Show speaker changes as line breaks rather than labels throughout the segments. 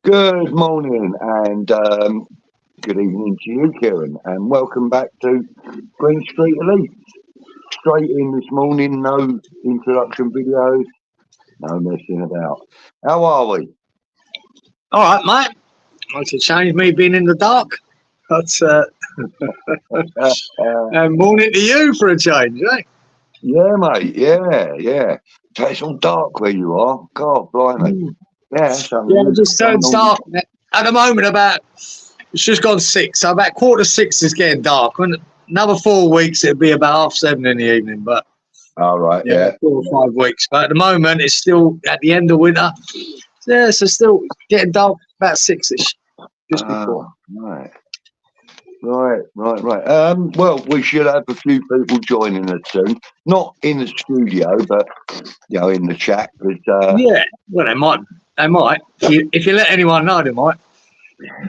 Good morning and good evening to you, Cieran, and welcome back to Green Street Elite. Straight in this morning, no introduction videos, no messing about. How are we?
All right, mate. It's a change me being in the dark. That's and morning to you for a change, eh?
Yeah, mate. Yeah. So it's all dark where you are. God, blimey. Yeah,
It just turns dark at the moment. It's just gone 6, so about 5:45 is getting dark. And another 4 weeks, it'll be about 7:30 in the evening. But
all right, yeah,
4 or 5 weeks. But at the moment, it's still at the end of winter. Yeah, so still getting dark about 6ish, just before.
Right. Well, we should have a few people joining us soon. Not in the studio, but in the chat.
Yeah, well, they might. They might. If you let anyone know, they might.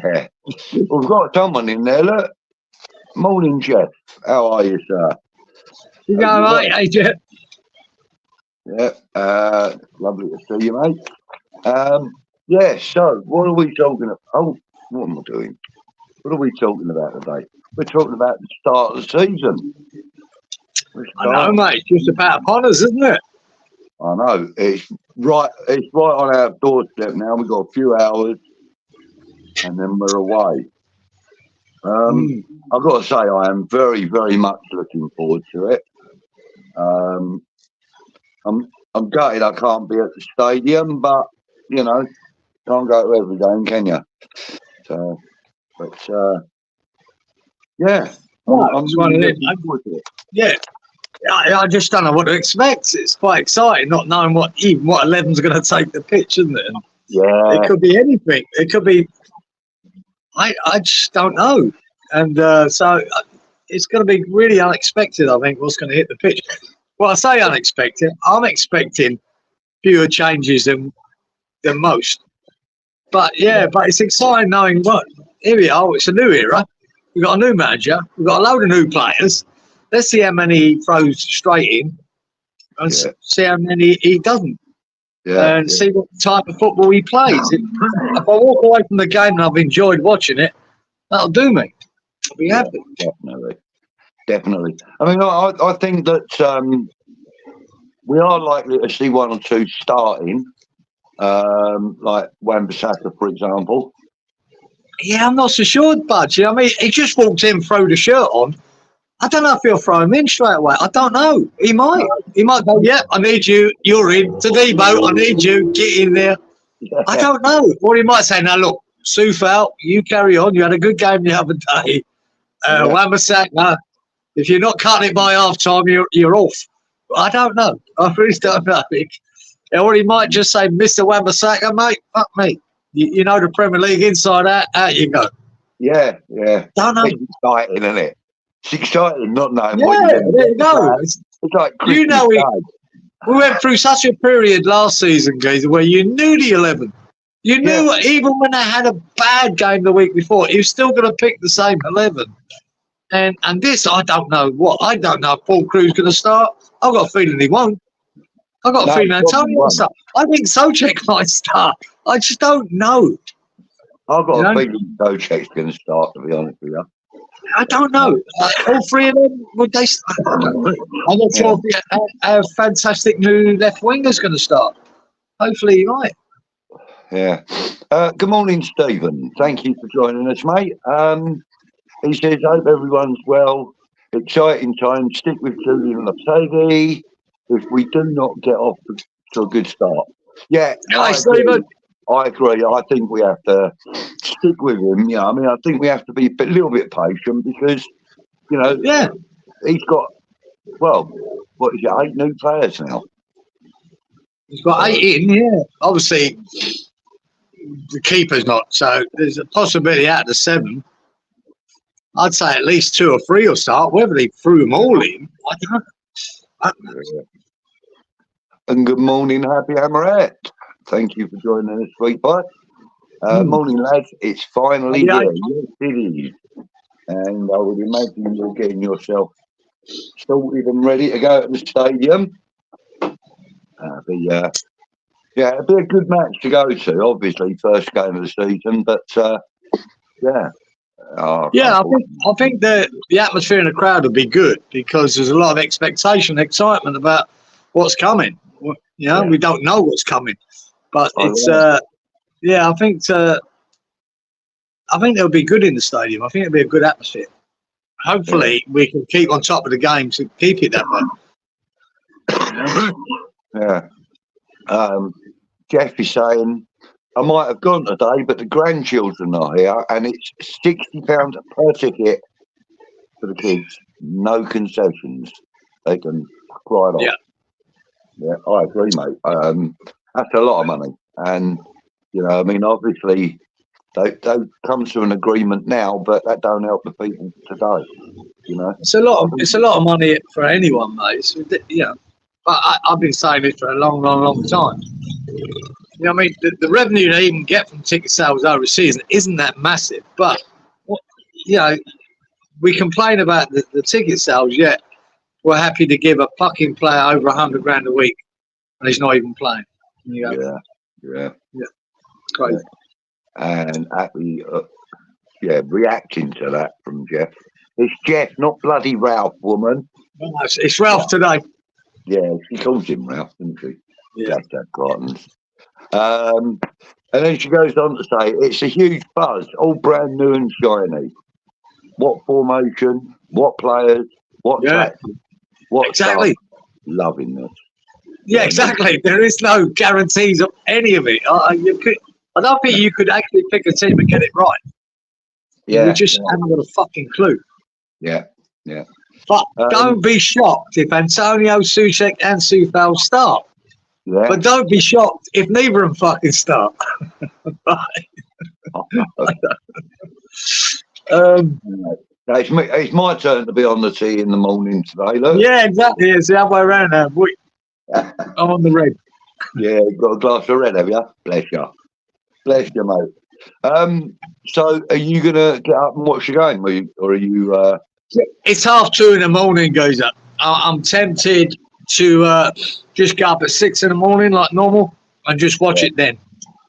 Yeah. We've got someone in there. Look. Morning, Jeff. How are you, sir?
You go, mate. Hey, Jeff.
Yeah. Lovely to see you, mate. Yeah. So, what are we talking about? Oh, what am I doing? What are we talking about today? We're talking about the start of the season.
I know, mate. It's just about upon us, isn't it?
I know. It's right on our doorstep now. We've got a few hours and then we're away. I've got to say I am very, very much looking forward to it. I'm gutted I can't be at the stadium, but can't go to every game, can you? So, but yeah, I'm really looking forward to it.
Yeah. I just don't know what to expect. It's quite exciting, not knowing what 11's going to take the pitch, isn't it?
Yeah,
it could be anything. It could be. I just don't know, and so it's going to be really unexpected. I think what's going to hit the pitch. Well, I say unexpected. I'm expecting fewer changes than most. But but it's exciting knowing what here we are. It's a new era. We've got a new manager. We've got a load of new players. Let's see how many he throws straight in and see how many he doesn't. And see what type of football he plays. If I walk away from the game and I've enjoyed watching it, that'll do me. I'll be happy.
Definitely. I mean, I think that we are likely to see one or two starting, like Wan-Bissaka, for example.
Yeah, I'm not so sure, Budgie. I mean, he just walked in, threw the shirt on. I don't know if he'll throw him in straight away. I don't know. He might. He might go, yeah, I need you. You're in. Tadebo, I need you. Get in there. I don't know. Or he might say, now, look, Soufal, you carry on. You had a good game the other day. Wan-Bissaka, if you're not cutting it by half-time, you're off. I don't know. I really don't know. Or he might just say, Mr. Wan-Bissaka, mate, fuck me. You know the Premier League inside out you go.
Yeah.
Don't know.
It's exciting, isn't it? It's exciting not knowing
what you're doing. There you go.
It's like Christmas
we went through such a period last season, guys, where you knew the 11. You knew even when they had a bad game the week before, he was still going to pick the same 11. And this, I don't know what. I don't know if Paul Crew's going to start. I've got a feeling he won't. I've got a feeling Antonio will start. I think Souček might start. I just don't know.
I've got a feeling Souček's going to start, to be honest with you.
I don't know. All three of them, would they start? I'm not sure if a fantastic new left winger's going to start. Hopefully he might.
Yeah. Good morning, Stephen. Thank you for joining us, mate. He says, hope everyone's well. Exciting time. Stick with Julian Lopetegi if we do not get off to a good start. Yeah.
Hi, Stephen.
I agree. I think we have to stick with him. Yeah, I mean, I think we have to be a little bit patient because, he's got, what is it, 8 new players now?
He's got 8 in, Obviously, the keeper's not, so there's a possibility out of the 7. I'd say at least 2 or 3 will start. Whether they threw them all in, I don't know.
And good morning, Happy Amaret. Thank you for joining us, sweetheart. Morning, lads. It's finally here. Yes, it is. And I would imagine you're getting yourself sorted and ready to go to the stadium. Yeah, it'd be a good match to go to. Obviously, first game of the season, but yeah.
Yeah, I think the atmosphere in the crowd will be good because there's a lot of expectation, excitement about what's coming. We don't know what's coming, but it's yeah. I think it'll be good in the stadium. I think it'll be a good atmosphere. Hopefully, we can keep on top of the game to keep it that way.
Yeah. Jeff is saying, I might have gone today, but the grandchildren are here, and it's £60 per ticket for the kids. No concessions. They can cry it off. Yeah, I agree, mate. That's a lot of money, and I mean, obviously, they come to an agreement now, but that don't help the people today.
It's a lot of money for anyone, mate. But I've been saying it for a long, long, long time. I mean, the revenue they even get from ticket sales overseas isn't that massive. But, we complain about the ticket sales, yet we're happy to give a fucking player over $100,000 a week, and he's not even playing.
Yeah.
Crazy.
And happy, reacting to that from Jeff. It's Jeff, not bloody Ralph, woman.
No, it's Ralph today.
Yeah, she calls him Ralph, doesn't she?
Yeah.
That cartons. And then she goes on to say, it's a huge buzz, all brand new and shiny. What formation, what players, what tactics, what
exactly.
Stuff. Loving this.
Yeah, exactly. There is no guarantees of any of it. I don't think you could actually pick a team and get it right.
Yeah.
We just haven't got a fucking clue.
Yeah.
But don't be shocked if Antonio, Souček and Soufal start.
Yeah.
But don't be shocked if neither of them fucking start.
It's my turn to be on the tee in the morning today, look.
Yeah, exactly. It's the other way around now, boy. I'm on the red.
Yeah, you've got a glass of red, have you? Bless you. Bless you, mate. So are you going to get up and watch the game? Or are you...
It's 2:30 in the morning, goes up. I'm tempted to just get up at 6 in the morning like normal and just watch it then.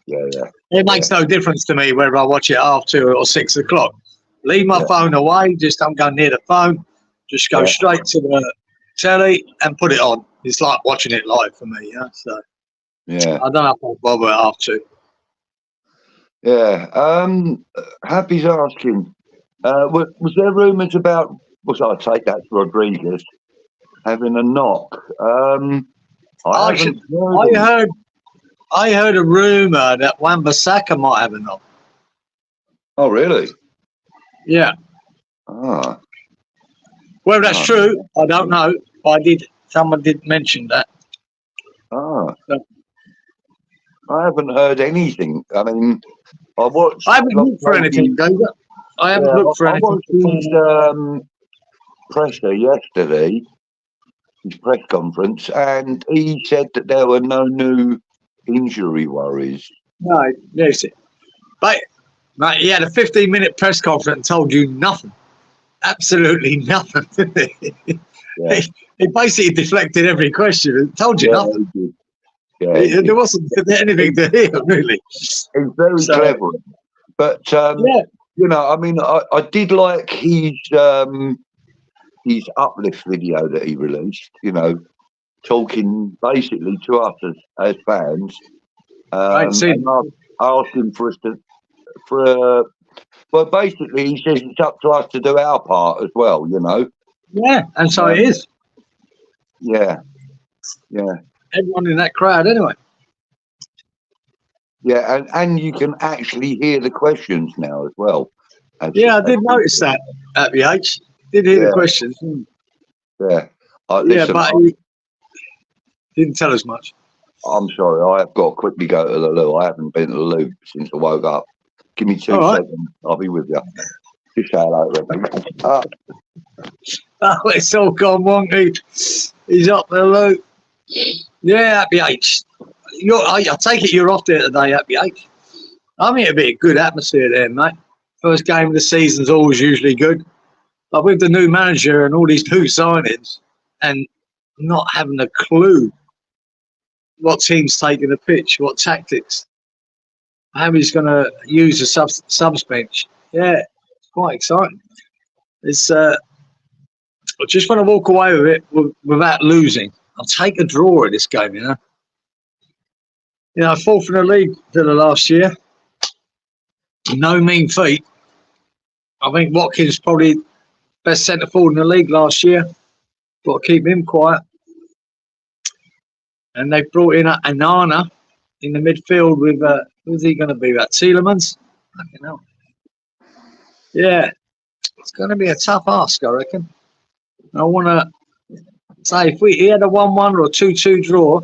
Yeah.
It makes no difference to me whether I watch it at 2:30 or 6 o'clock. Leave my phone away. Just don't go near the phone. Just go straight to the telly and put it on. It's like watching it live for me. So I don't have to bother at 2:30.
Yeah. Happy's asking, was there rumours about, I take that to Rodriguez, having a knock? I
heard a rumour that Wan-Bissaka might have a knock.
Oh, really?
Yeah. Whether that's true, I don't know. But someone did mention that.
So, I haven't heard anything. I mean, I
haven't looked for anything, David. I haven't looked for anything.
I watched his presser yesterday, his press conference, and he said that there were no new injury worries.
No, yes. But mate, he had a 15-minute press conference and told you nothing. Absolutely nothing, didn't he? Yeah. He basically deflected every question and told you nothing. There wasn't anything to hear, really.
He's very clever. But, I mean, I did like his uplift video that he released, talking basically to us as fans. Asking for us well, basically, he says it's up to us to do our part as well,
Yeah, and so it is.
Yeah.
Everyone in that crowd, anyway.
Yeah, and you can actually hear the questions now as well.
I did notice that at the H. Did hear the questions.
Yeah.
But he didn't tell us much.
I'm sorry, I have got to quickly go to the loo. I haven't been to the loo since I woke up. Give me 2 seconds. I'll be with you. Just say hello, Rebecca.
It's all gone wonky. He's up the loo. Yeah, Happy H. I take it you're off there today, Happy H. I mean, it'd be a good atmosphere there, mate. First game of the season's always usually good. But with the new manager and all these new signings and not having a clue what team's taking the pitch, what tactics, how he's going to use the subs bench. Yeah, it's quite exciting. It's I just want to walk away with it without losing. I'll take a draw in this game, you know. Fourth in the league Villa last year. No mean feat. I think Watkins probably best centre forward in the league last year. Got to keep him quiet. And they brought in Anana in the midfield with who's he going to be? That Tielemans? Fucking hell. Yeah, it's going to be a tough ask, I reckon. I want to say if he had a 1-1 or a 2-2 draw,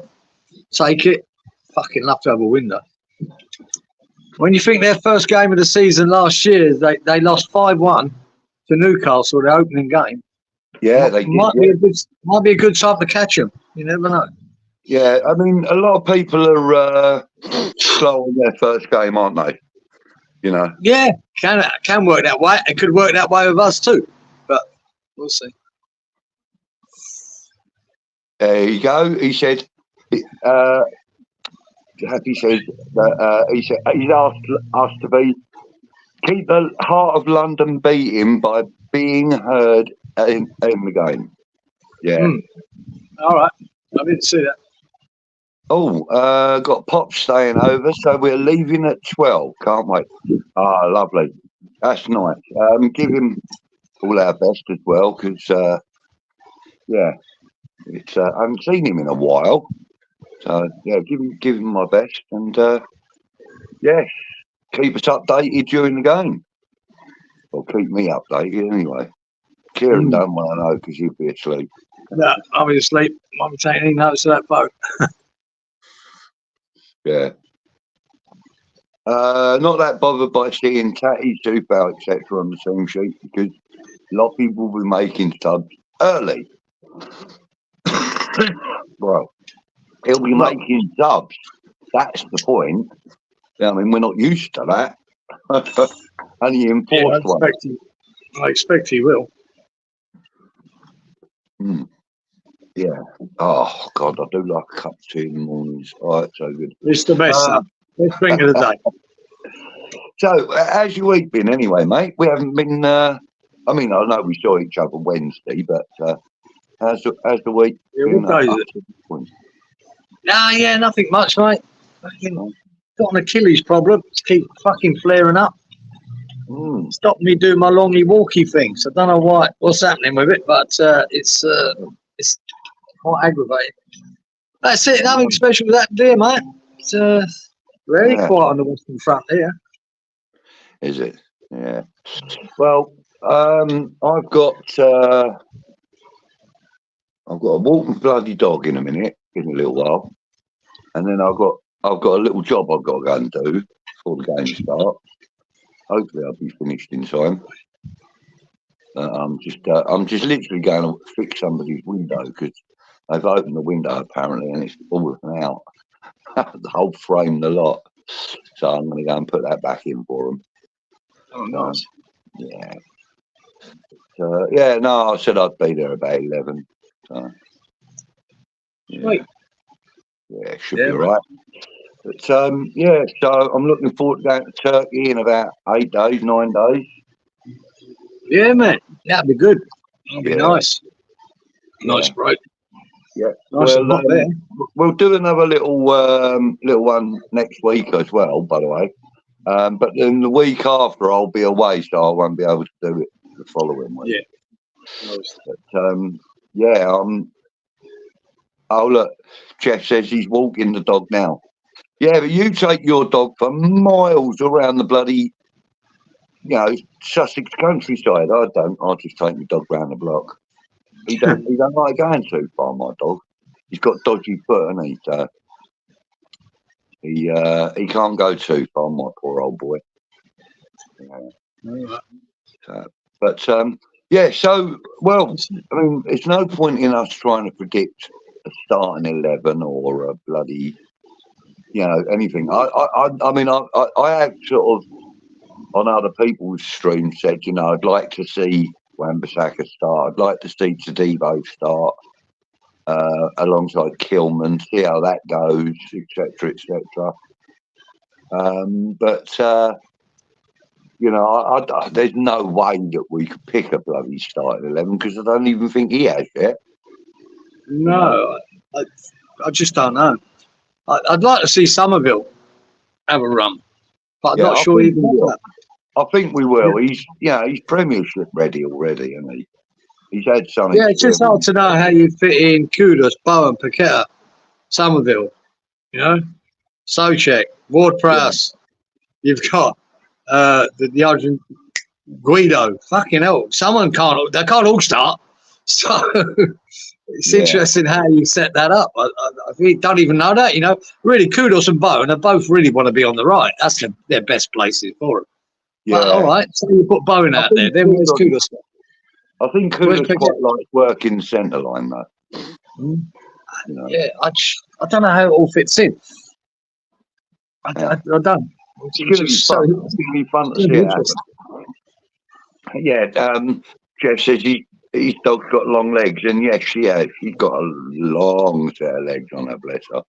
take it. Fucking love to have a window. When you think their first game of the season last year, they lost 5-1 to Newcastle, the opening game.
Yeah, they did.
Might be a good time to catch them. You never know.
Yeah, I mean, a lot of people are slow on their first game, aren't they? You know.
Yeah, can work that way. It could work that way with us too, but we'll see.
There you go. He said. Happy says that he's asked us to keep the heart of London beating by being heard in the game. Yeah.
All right. I didn't see that.
Oh, got Pop staying over, so we're leaving at 12. Can't wait. Ah, lovely. That's nice. Give him all our best as well, because yeah, it's I haven't seen him in a while. So yeah, give him my best, and yes, keep us updated during the game. Or keep me updated anyway. Cieran don't want to know because he'll be asleep.
No, I'll be asleep. Won't be taking any notes of that boat.
Yeah. Not that bothered by seeing Tatty, Super, etc. on the same sheet because a lot of people will be making subs early. Well, he'll be making subs. That's the point. I mean, we're not used to that. Only enforced one.
I expect he will.
Yeah. Oh, God, I do like a cup of tea in the mornings. Oh, it's so good.
It's the best, best drink of the day.
So, how's your week been anyway, mate? We haven't been, I mean, I know we saw each other Wednesday, but how's the week been?
Yeah, nothing much, mate. Got an Achilles problem. It's keep fucking flaring up. Stopped me doing my longy walkie thing. So I don't know what's happening with it, but it's quite aggravating. That's it. Nothing special with that deer, mate. It's very quiet on the Western Front here.
Is it? Yeah. Well, I've got a walking bloody dog in a minute, in a little while, and then I've got a little job I've got to go and do before the game starts. Hopefully, I'll be finished in time. I'm just literally going to fix somebody's window because they've opened the window apparently and it's fallen out. The whole frame, the lot. So I'm going to go and put that back in for them.
Oh, nice.
Yeah. Yeah. No, I said I'd be there about 11. So, yeah.
Sweet.
Yeah, it should be all right. But yeah, so I'm looking forward to going to Turkey in about 8 days, 9 days.
Yeah, man. That'd be good. That'd be nice. Nice break.
Yeah.
Nice and hot there.
We'll do another little one next week as well, by the way. But then the week after I'll be away, so I won't be able to do it the following week.
Yeah. Nice.
But yeah, oh look, Jeff says he's walking the dog now. Yeah, but you take your dog for miles around the bloody, Sussex countryside. I don't. I just take my dog round the block. He don't like going too far, my dog. He's got dodgy foot, hasn't he? So he can't go too far, my poor old boy. Yeah. But yeah, so well, I mean, it's no point in us trying to predict a starting 11 or a bloody, anything. I mean, I have sort of on other people's streams said, I'd like to see Wan-Bissaka start. I'd like to see Tadibo start. alongside Kilman, see how that goes, etc., etc. There's no way that we could pick a bloody starting 11 because I don't even think he has yet.
No, I just don't know. I'd like to see Somerville have a run, but I'm not sure he will.
I think we will. He's Premiership ready already, isn't he? He's had something.
Yeah, it's just hard to know how you fit in Kudus, Bowen, Paqueta, Somerville, Soucek, Ward-Prowse. You've got the Argent Guido. Fucking hell, they can't all start. So it's interesting how you set that up. I don't even know that. Really, Kudus and Bowen, they both really want to be on the right. That's their best places for them. Yeah. But, all right, so you put Bowen out there. Then where's Kudus?
I think Kudus quite likes working centre line, though.
Yeah, I don't know how it all fits in. I don't.
It's going to be fun to see it happen. Yeah, Jeff says his dog's got long legs, and yes, she has. She's got a long set of legs on her, bless her.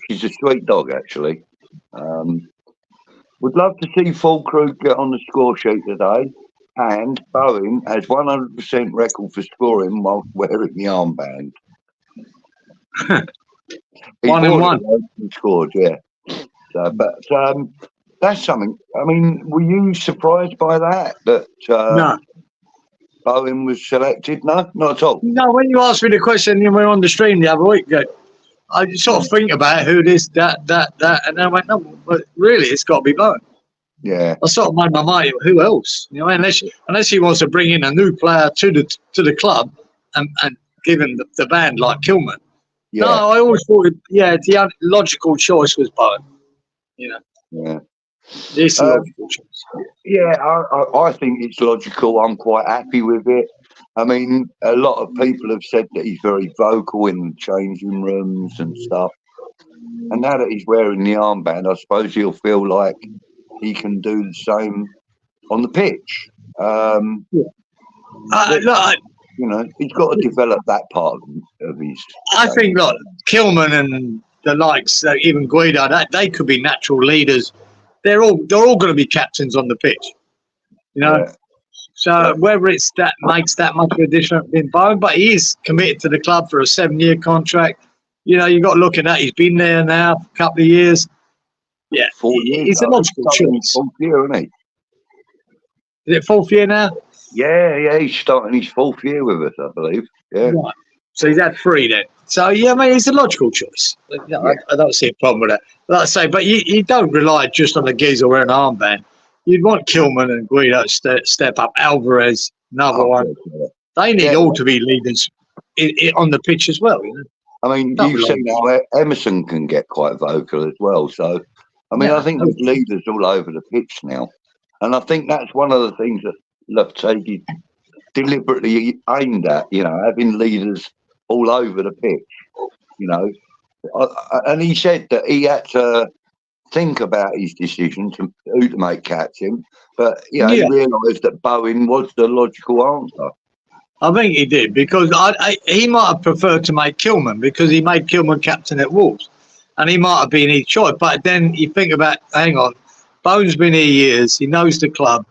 She's a sweet dog, actually. Would love to see Full Crew get on the score sheet today. And Bowen has 100% record for scoring while wearing the armband.
1-1.
He scored, yeah. So, that's something. I mean, were you surprised by that? No. Bowen was selected? No, not at all.
No, when you asked me the question, we were on the stream the other week. I sort of think about who this, that, and then I went, no, but really, it's got to be Bowen.
Yeah,
I sort of made my mind. Who else? Unless he wants to bring in a new player to the club and give him the band like Kilman. Yeah. No, I always thought, the logical choice was Bowen.
Yeah.
This logical choice.
Yeah, I think it's logical. I'm quite happy with it. I mean, a lot of people have said that he's very vocal in the changing rooms and stuff. And now that he's wearing the armband, I suppose he'll feel like he can do the same on the pitch. He's got to develop that part of his.
I think, look, Kilman and the likes, even Guido, they could be natural leaders. They're all going to be captains on the pitch. Yeah. So whether it's that makes that much of a difference in Bowen, but he is committed to the club for a 7-year contract. You've got to look at that. He's been there now for a couple of years. Yeah,
4 years.
He's a logical choice.
4th year, isn't he?
Is it 4th year now?
Yeah, he's starting his 4th year with us, I believe. Yeah.
Right. So he's had 3 then. So, it's a logical choice. I don't see a problem with that. Like I say, but you don't rely just on the geezer wearing an armband. You'd want Kilman and Guido to step up. Alvarez, another one. They need all to be leaders on the pitch as well.
I mean, you've seen how Emerson can get quite vocal as well. So, I think there's leaders all over the pitch now. And I think that's one of the things that Lopetegui deliberately aimed at, having leaders all over the pitch, And he said that he had to think about his decision to who to make captain, but he realised that Bowen was the logical answer.
I think he did, because he might have preferred to make Kilman because he made Kilman captain at Wolves, and he might have been his choice. But then you think about, hang on, Bowen's been here years. He knows the club.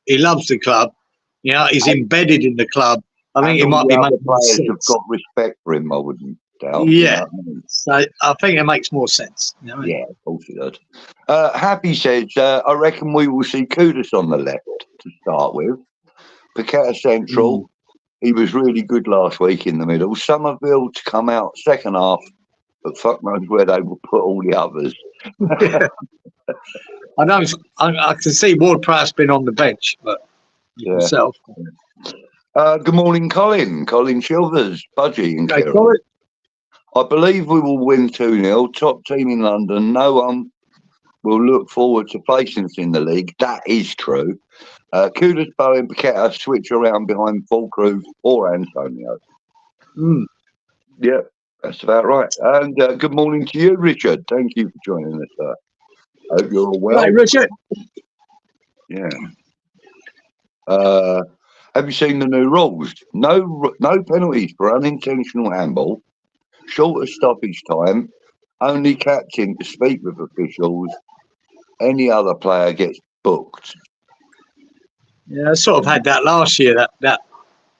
He loves the club. He's embedded in the club. I think it might be making more sense.
Have got respect for him, I wouldn't doubt.
Yeah, so I think it makes more sense.
Yeah, of course it does. Happy says, I reckon we will see Kudus on the left to start with. Paqueta central. He was really good last week in the middle. Somerville to come out second half, but fuck knows where they will put all the others.
I know. I can see Ward-Prowse been on the bench, but himself.
Good morning, Colin. Colin Chilvers, Budgie and Cieran. I believe we will win 2-0. Top team in London. No one will look forward to facing us in the league. That is true. Kudus, Bowen, Paqueta switch around behind Full Crew or Antonio. Yeah, that's about right. And good morning to you, Richard. Thank you for joining us, sir. Hope you're all well.
Hi, Richard.
Yeah. Have you seen the new rules? No penalties for unintentional handball, shorter stoppage time, only captain to speak with officials, any other player gets booked.
Yeah, I sort of had that last year, that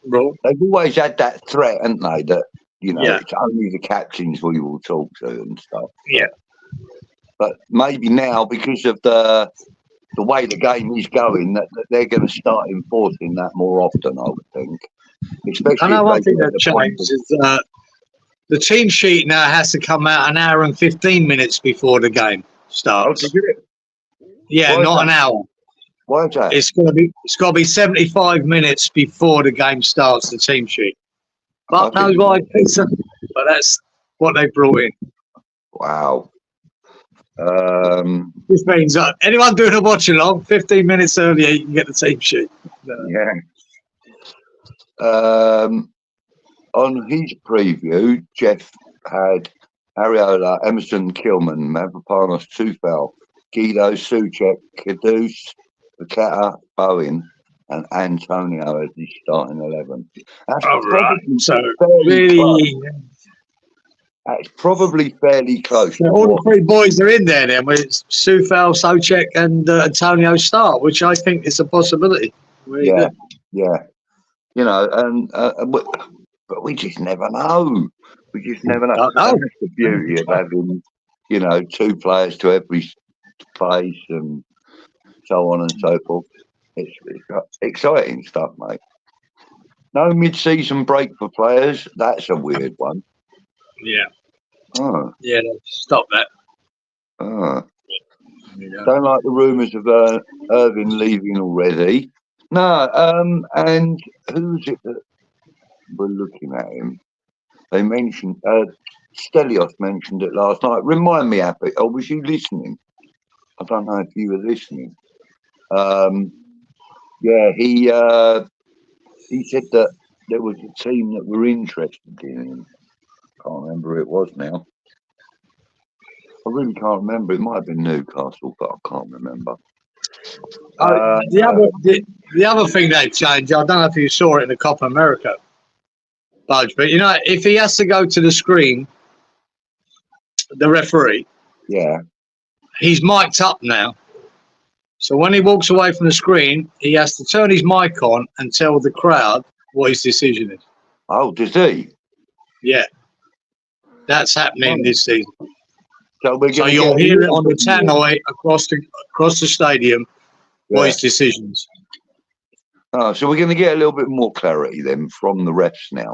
rule.
They've always had that threat, haven't they, that,
Yeah.
it's only the captains we will talk to and stuff.
Yeah.
But maybe now, because of the way the game is going, that they're going to start enforcing that more often, I would think. Especially
I know one
if they
thing that changed is the team sheet now has to come out an hour and 15 minutes before the game starts. Yeah,
Why
not
is
an hour.
Why is that?
It's got to be 75 minutes before the game starts. The team sheet. But knows why, Peter. But that's what they brought in.
Wow.
This means anyone doing a watch along, 15 minutes earlier, you can get the team sheet.
Yeah. On his preview, Jeff had Ariola, Emerson, Kilman, Mavropanos, Tufel, Guido, Souček, Kudus, Paqueta, Bowen, and Antonio as his starting 11. That's probably fairly close.
So all the three boys are in there then, with Tufel, Souček, and Antonio start, which I think is a possibility.
Yeah. But we just never know. We just never know. That's the beauty of having, two players to every place and so on and so forth. It's exciting stuff, mate. No mid-season break for players. That's a weird one.
Yeah.
Oh.
Yeah, stop that.
Oh. Don't like the rumours of Irving leaving already. No, and who's it that we're looking at him? They mentioned, Stelios mentioned it last night. Remind me, Happy, or was you listening? I don't know if you were listening. Yeah, he said that there was a team that were interested in him. Can't remember who it was now. I really can't remember. It might have been Newcastle, but I can't remember.
The other thing they changed, I don't know if you saw it in the Copa America, Budge, but if he has to go to the screen, the referee, he's mic'd up now. So when he walks away from the screen, he has to turn his mic on and tell the crowd what his decision is.
Oh, does he?
Yeah. That's happening this season.
So
you'll hear it on the tannoy across the stadium what his decisions.
Oh, so we're going to get a little bit more clarity then from the refs now.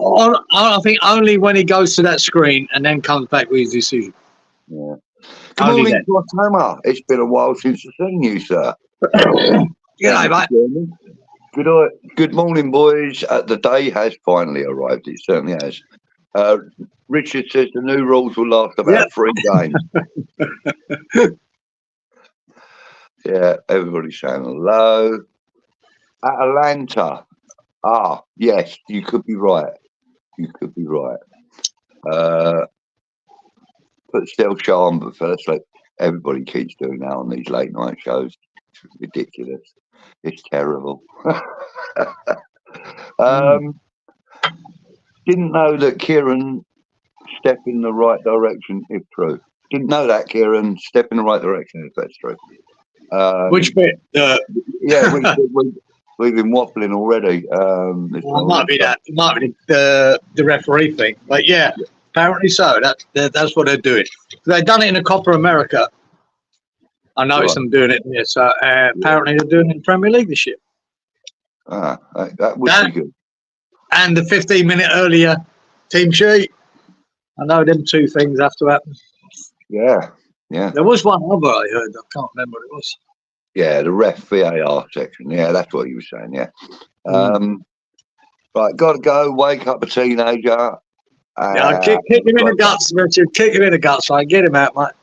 I think only when he goes to that screen and then comes back with his decision.
Yeah. Good morning, Homer. It's been a while since I've seen you, sir.
G'day, mate.
Good morning, boys. The day has finally arrived. It certainly has. Richard says the new rules will last about 3 games. Yeah, everybody's saying hello. Atalanta. Yes, you could be right. Put still charm, but firstly, everybody keeps doing that on these late night shows. It's ridiculous. It's terrible. Didn't know that Cieran step in the right direction, if true. Didn't know that, Cieran. Step in the right direction, if that's true.
Which bit?
Yeah, we've been waffling already.
It might be that. It might be the referee thing. But yeah, apparently so. That's what they're doing. They've done it in the Copa America. I noticed them doing it here. So apparently they're doing it in Premier League this year.
That would be good.
And the 15-minute earlier team sheet. I know them two things have to happen.
Yeah.
There was one other I heard. I can't remember what it was.
Yeah, the ref VAR section. Yeah, that's what you were saying. Yeah. Right, got to go. Wake up a teenager.
Kick him in the guts, Richard. Kick him in the guts. Right, get him out, mate.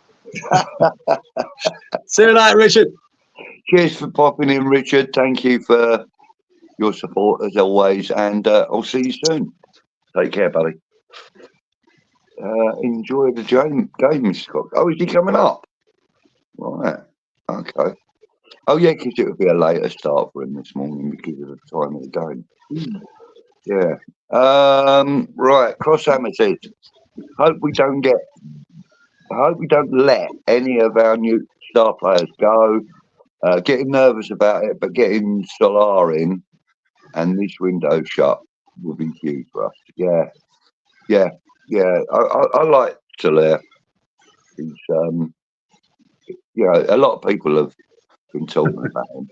See you later, Richard.
Cheers for popping in, Richard. Thank you for your support as always, and I'll see you soon. Take care, buddy. Enjoy the game, Mr. Cox. Oh, is he coming up? Right. Okay. Oh yeah, because it would be a later start for him this morning because of the time of the game. Yeah. Right. Crosshammer says, hope we don't let any of our new star players go. Getting nervous about it, but getting Solar in and this window shut will be huge for us. Yeah. I like Soler. He's a lot of people have been talking about him.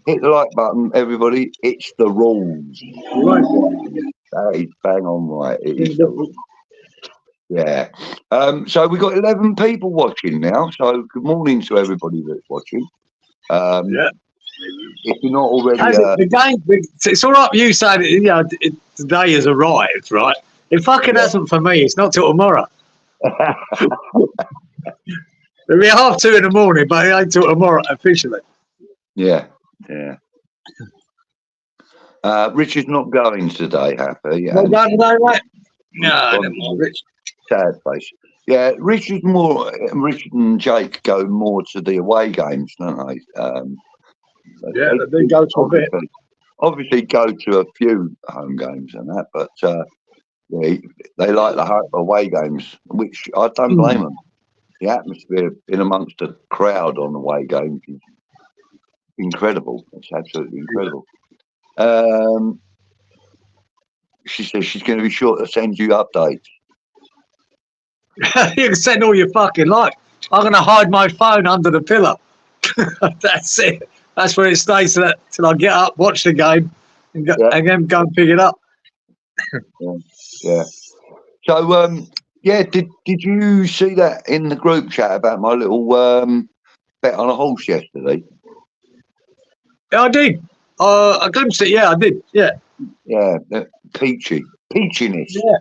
Hit the like button, everybody. It's the rules. That is bang on right. It is the rules. Yeah. So we've got 11 people watching now. So good morning to everybody that's watching.
Yeah.
If you're not already,
the game. It's all right. You say that the day has arrived, right? It fucking hasn't for me. It's not till tomorrow. It'll be 2:30 in the morning, but it ain't till tomorrow officially.
Yeah. Richard's not going today, Happy. Yeah.
Not going today, mate? No, never mind, Rich.
Sad face. Yeah, Richard and Jake go more to the away games, don't they?
Yeah, they do go to a bit.
Obviously, go to a few home games and that, but they like the away games, which I don't blame them. The atmosphere in amongst the crowd on away games is incredible. It's absolutely incredible. She says she's going to be sure to send you updates.
You can send all your fucking like. I'm going to hide my phone under the pillow. That's it. That's where it stays till I get up, watch the game, and then go and pick it up.
Yeah. So, did you see that in the group chat about my little bet on a horse yesterday?
Yeah, I did. I glimpsed it. Yeah, I did. Yeah.
Yeah, peachiness.
Yeah.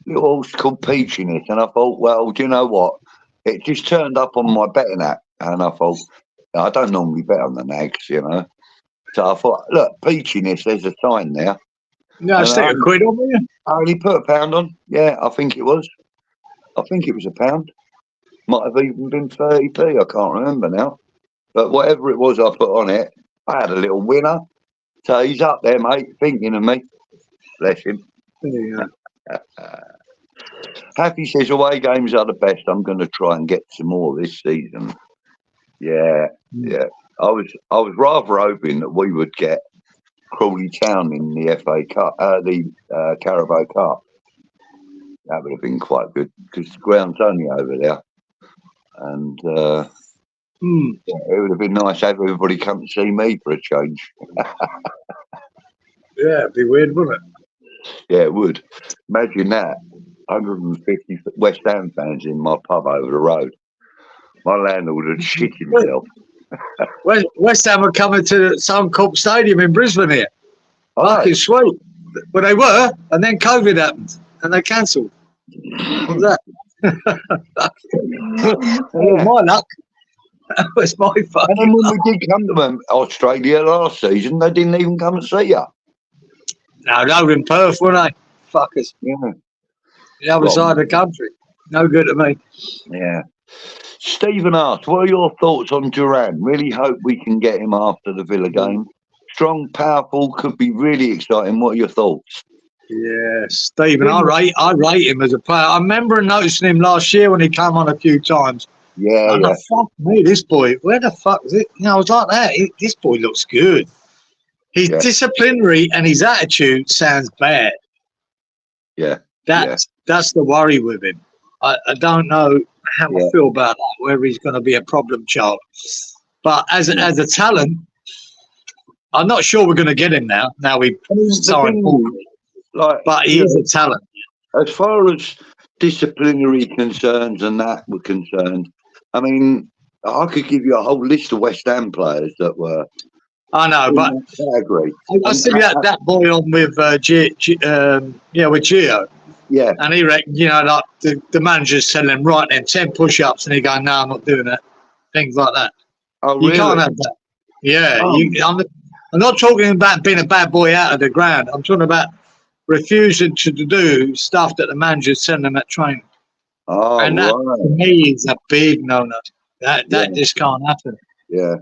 Little horse called Peachiness, and I thought, well, do you know what? It just turned up on my betting app, and I thought, I don't normally bet on the nags, you know. So I thought, look, Peachiness, there's a sign there.
No, stick a quid on you.
I only put £1 on. Yeah, I think it was. I think it was £1. Might have even been 30p. I can't remember now. But whatever it was I put on it, I had a little winner. So he's up there, mate, thinking of me. Bless him.
Yeah.
Happy says away games are the best. I'm going to try and get some more this season. Yeah. I was rather hoping that we would get Crawley Town in the FA Cup, the Carabao Cup. That would have been quite good because the ground's only over there, and it would have been nice to have everybody come to see me for a change.
Yeah, it'd be weird, wouldn't it?
Yeah, it would. Imagine that. 150 West Ham fans in my pub over the road. My landlord would shit himself.
West Ham are coming to Suncorp Stadium in Brisbane here.
Oh.
Fucking sweet. Well, they were, and then COVID happened, and they cancelled. What was that? My luck. That was my fucking
And then when
luck.
we did come to Australia last season, they didn't even come and see you.
No, they were in Perth, weren't they? Fuckers.
Yeah.
The other side of the country. No good to me.
Yeah. Stephen asked, what are your thoughts on Cieran? Really hope we can get him after the Villa game. Strong, powerful, could be really exciting. What are your thoughts?
Yeah, Stephen, I rate him as a player. I remember noticing him last year when he came on a few times.
Yeah.
Fuck me, this boy. Where the fuck is it? I was like that. This boy looks good. His disciplinary and his attitude sounds bad.
Yeah.
That's the worry with him. I don't know how I feel about that, whether he's going to be a problem child. But as a talent, I'm not sure we're going to get him now. Now we signed but he is a talent.
As far as disciplinary concerns and that were concerned, I mean, I could give you a whole list of West Ham players that were.
I know, but
I agree.
I see that boy on with with Gio.
Yeah.
And he reckons, like the manager's telling him, right then, 10 push-ups, and he going, no, I'm not doing that. Things like that.
Oh,
you
really?
can't have that. Yeah.
Oh.
I'm not talking about being a bad boy out of the ground. I'm talking about refusing to do stuff that the manager's telling them at training.
Oh,
and that, to me, is a big no-no. That just can't happen.
Yeah.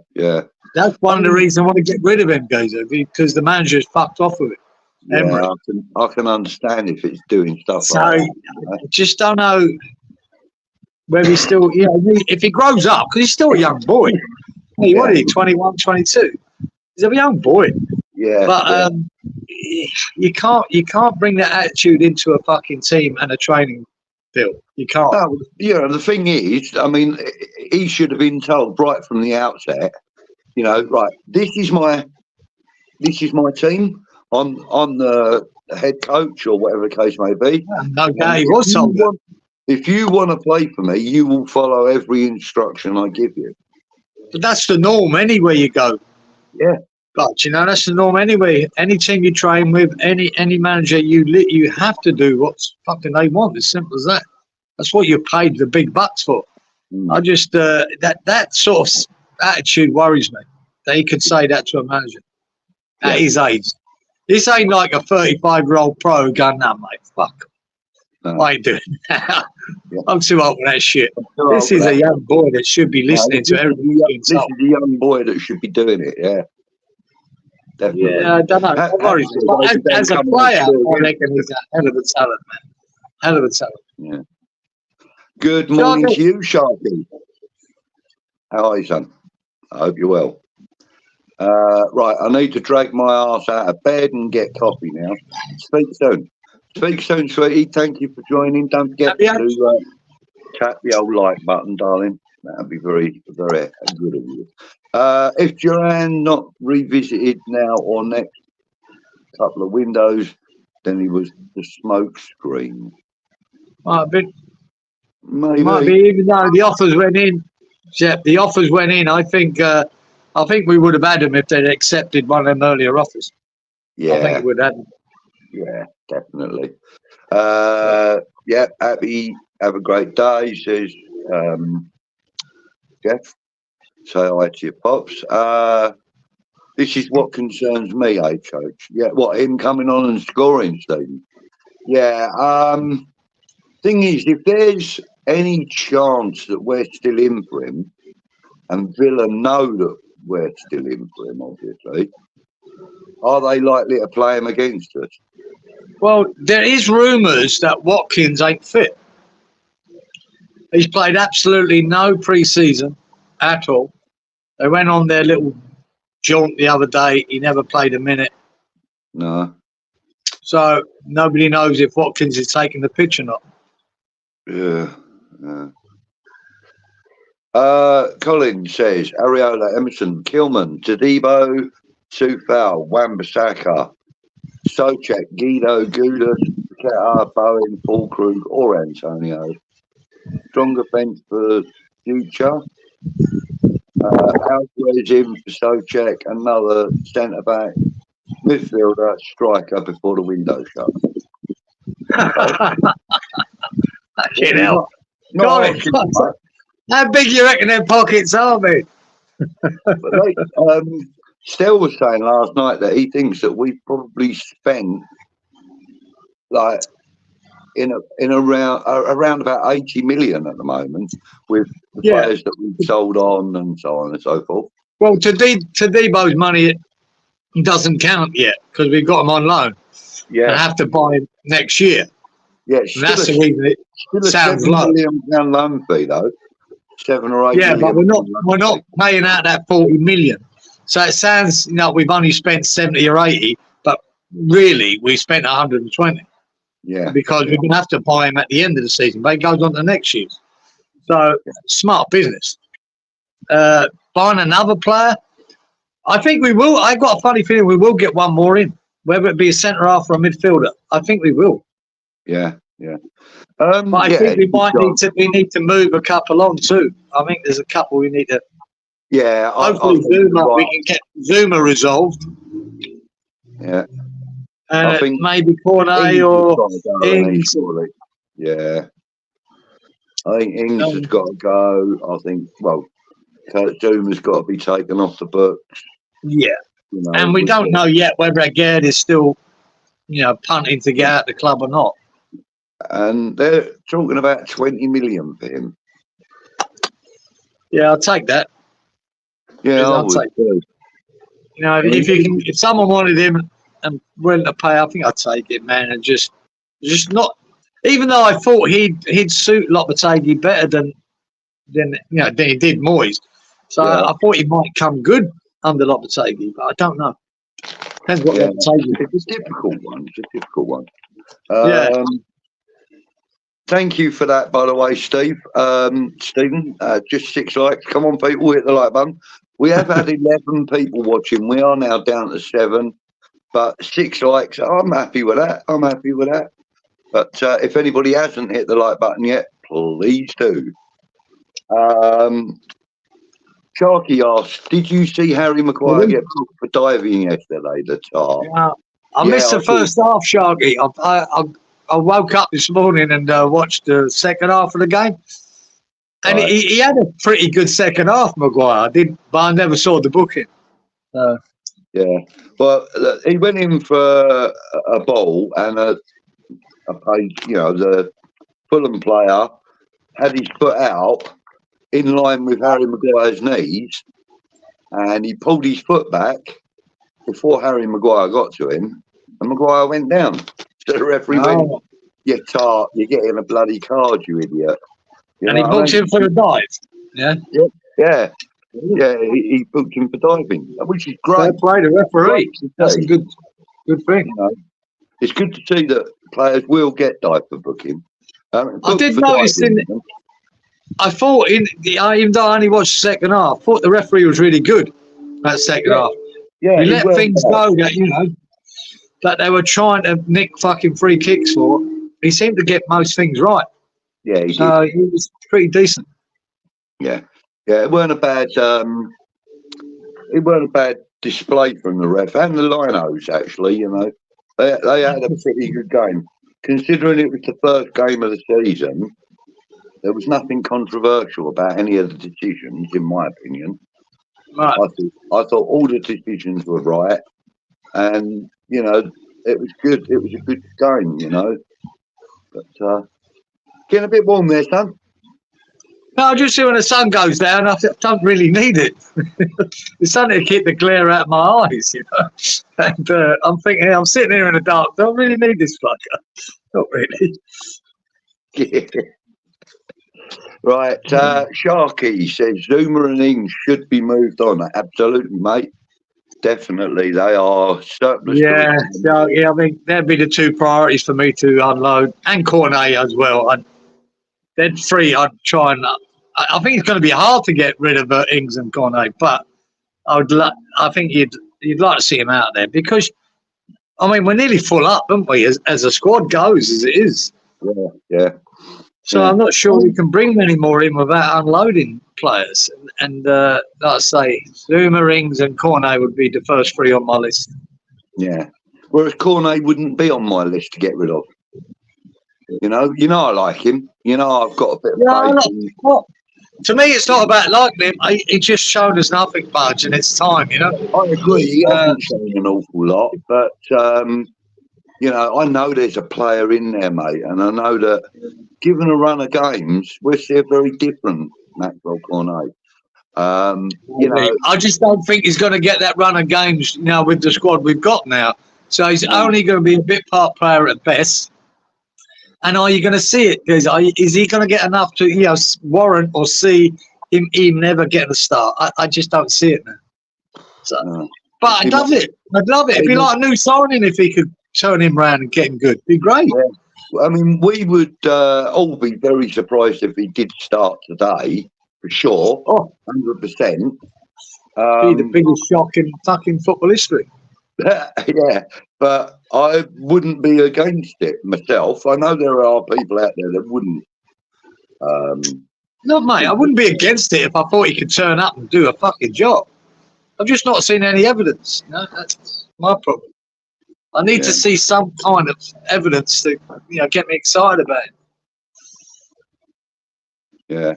That's one of the reasons I want to get rid of him, Gazer, because the manager's fucked off with it.
Yeah, I can understand if it's doing stuff
So
like
I
that.
just don't know whether he's still, if he grows up, because he's still a young boy. Hey, what are you, 21, 22? He's a young boy.
Yeah.
But you can't bring that attitude into a fucking team and a training field. You can't.
No, the thing is, I mean, he should have been told right from the outset, right, this is my team. On the head coach or whatever the case may be.
No doubt he was told that.
If you want to play for me, you will follow every instruction I give you.
But that's the norm anywhere you go.
Yeah.
But that's the norm anyway. Any team you train with, any manager you have to do what's fucking they want. As simple as that. That's what you're paid the big bucks for. I just that sort of attitude worries me. That he could say that to a manager at his age. This ain't like a 35-year-old pro going, nah, mate, fuck. No. I ain't doing that. I'm too old for that shit. This is a young boy that should be listening to everything.
This is a young boy that should be doing it, yeah. Definitely.
Yeah, I don't know. As a player, I reckon he's a hell of a talent, man. Hell of a talent.
Yeah. Good morning to you, Sharky. How are you, son? I hope you're well. Right, I need to drag my ass out of bed and get coffee now. Speak soon. Speak soon, sweetie. Thank you for joining. Don't forget to tap the old like button, darling. That'd be very, very good of you. If Cieran not revisited now or next couple of windows, then he was the smoke screen.
Might be.
Maybe.
Might be, even though the offers went in. Yeah, the offers went in. I think we would have had them if they'd accepted one of them earlier offers.
Yeah.
I think we would have them.
Yeah, definitely. Happy. Have a great day, says Jeff. Say hi to your pops. This is what concerns me, Coach. Yeah, what, him coming on and scoring, Stephen? Yeah. Thing is, if there's any chance that we're still in for him, and Villa know that we're still in for him, obviously, are they likely to play him against us?
Well, there is rumours that Watkins ain't fit. He's played absolutely no pre-season at all. They went on their little jaunt the other day. He never played a minute.
No.
So nobody knows if Watkins is taking the pitch or not.
Yeah. Colin says, Areola, Emerson, Kilman, Tadibo, Sufal, Wan-Bissaka, Souček, Guido, Goudas, Paqueta, Bowen, Fulkrug, or Antonio. Stronger bench for future. Alvarez in for Souček, another centre-back, midfielder, striker before the window shut.
Fucking hell. Colin, how big you reckon their pockets are, mate?
Stell was saying last night that he thinks that we've probably spent like around about 80 million at the moment with the players that we've sold on and so on and so forth.
Well, Tadebo's money doesn't count yet because we've got him on loan. Yeah, and have to buy him next year.
Yeah,
that's the reason it sounds low.
£7 million loan fee though. 7 or 8 million.
Yeah, but we're not paying out that 40 million. So it sounds we've only spent 70 or 80, but really we spent 120.
Yeah.
Because we're going to have to buy him at the end of the season, but it goes on to next year. So smart business. Buying another player, I think we will. I've got a funny feeling we will get one more in, whether it be a centre half or a midfielder. I think we will.
Yeah.
But I think we need to move a couple on too. I think there's a couple we need to.
Yeah,
hopefully we can get Zuma resolved.
Yeah,
and I think maybe Cornet or Ings.
Yeah, I think Ings has got to go. I think Zuma's got to be taken off the books.
Yeah, and we don't know yet whether Agard is still, punting to get out the club or not.
And they're talking about 20 million for him.
Yeah, I'll take that.
Yeah, I
I'd
would
say,
too.
you know, if someone wanted him and willing to pay, I think I'd take it, man, and just not. Even though I thought he'd suit Lopetegui better than he did Moyes, so
Yeah.
I thought he might come good under Lopetegui, but I don't know. Depends what
Yeah,
Lopetegui.
it's a difficult one. It's a difficult one.
Yeah.
Thank you for that, by the way, Steve. Stephen, just 6 likes. Come on, people, hit the like button. We have had 11 people watching. We are now down to 7, but 6 likes. I'm happy with that. I'm happy with that. But if anybody hasn't hit the like button yet, please do. Sharky asked, did you see Harry Maguire get booked for diving yesterday, the tar?
Yeah. I missed the first half, Sharky. I woke up this morning and watched the second half of the game. And
Right.
he had a pretty good second half, Maguire. But I never saw the booking.
Yeah. Well, he went in for a ball and a page, the Fulham player had his foot out in line with Harry Maguire's knees, and he pulled his foot back before Harry Maguire got to him, and Maguire went down. So the referee went, "You tart, you're getting a bloody card, you idiot."
And he booked him for the dive. Yeah.
Yeah. He booked him for diving, which is great.
Fair play to referee. That's a good thing.
It's good to see that players will get dive for booking.
I did notice I thought even though I only watched the second half, I thought the referee was really good that second half.
Yeah,
he let things go that they were trying to nick fucking free kicks for. He seemed to get most things right.
Yeah, he did.
He was pretty decent.
Yeah, it weren't a bad display from the ref and the linos. Actually, they had a pretty good game, considering it was the first game of the season. There was nothing controversial about any of the decisions, in my opinion.
Right.
I thought all the decisions were right, and it was good. It was a good game, But getting a bit warm there, son.
No, I just see when the sun goes down, I don't really need it. It's something to keep the glare out of my eyes, And I'm thinking, I'm sitting here in the dark. Don't really need this fucker. Not really.
Yeah. Right, Sharky says Zuma and Ings should be moved on. Absolutely, mate. Definitely, they are surplus.
Yeah. I mean, that'd be the two priorities for me to unload, and Cornet as well. They're three. I'd try and. I think it's going to be hard to get rid of Ings and Cornet, but I think you'd like to see him out there because, I mean, we're nearly full up, aren't we? As a squad goes, as it is.
Yeah.
So I'm not sure we can bring many more in without unloading players. And like I say, Zuma, Ings and Cornet would be the first three on my list.
Yeah. Whereas Cornet wouldn't be on my list to get rid of. I like him. I've got a bit of faith.
To me, it's not about liking him. He just showed us nothing much, and it's time,
I agree. He hasn't shown an awful lot, but I know there's a player in there, mate, and I know that given a run of games, we'll see a very different Maxwell Cornet.
I just don't think he's going to get that run of games now with the squad we've got now. So he's only going to be a bit part player at best. And are you going to see it? Is he going to get enough to warrant or see him never getting a start? I just don't see it now. So, but I'd love it. It'd be like a new signing if he could turn him around and get him good. It'd be great.
Yeah. I mean, we would all be very surprised if he did start today, for sure. 100%.
Be the biggest shock in fucking football history.
Yeah, but I wouldn't be against it myself. I know there are people out there that wouldn't.
No, mate, I wouldn't be against it if I thought he could turn up and do a fucking job. I've just not seen any evidence. That's my problem. I need to see some kind of evidence to, get me excited about it.
Yeah.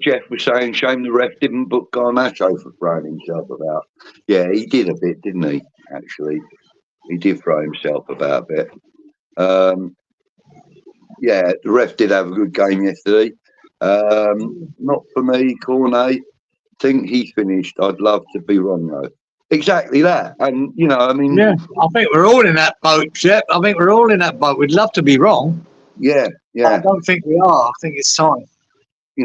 Jeff was saying, shame the ref didn't book Garnacho for throwing himself about. Yeah, he did a bit, didn't he? Actually, he did throw himself about a bit. The ref did have a good game yesterday. Not for me, Cornet. think he's finished. I'd love to be wrong, though. Exactly that. And, I mean...
Yeah, I think we're all in that boat, Shep. I think we're all in that boat. We'd love to be wrong.
Yeah.
I don't think we are. I think it's time.
I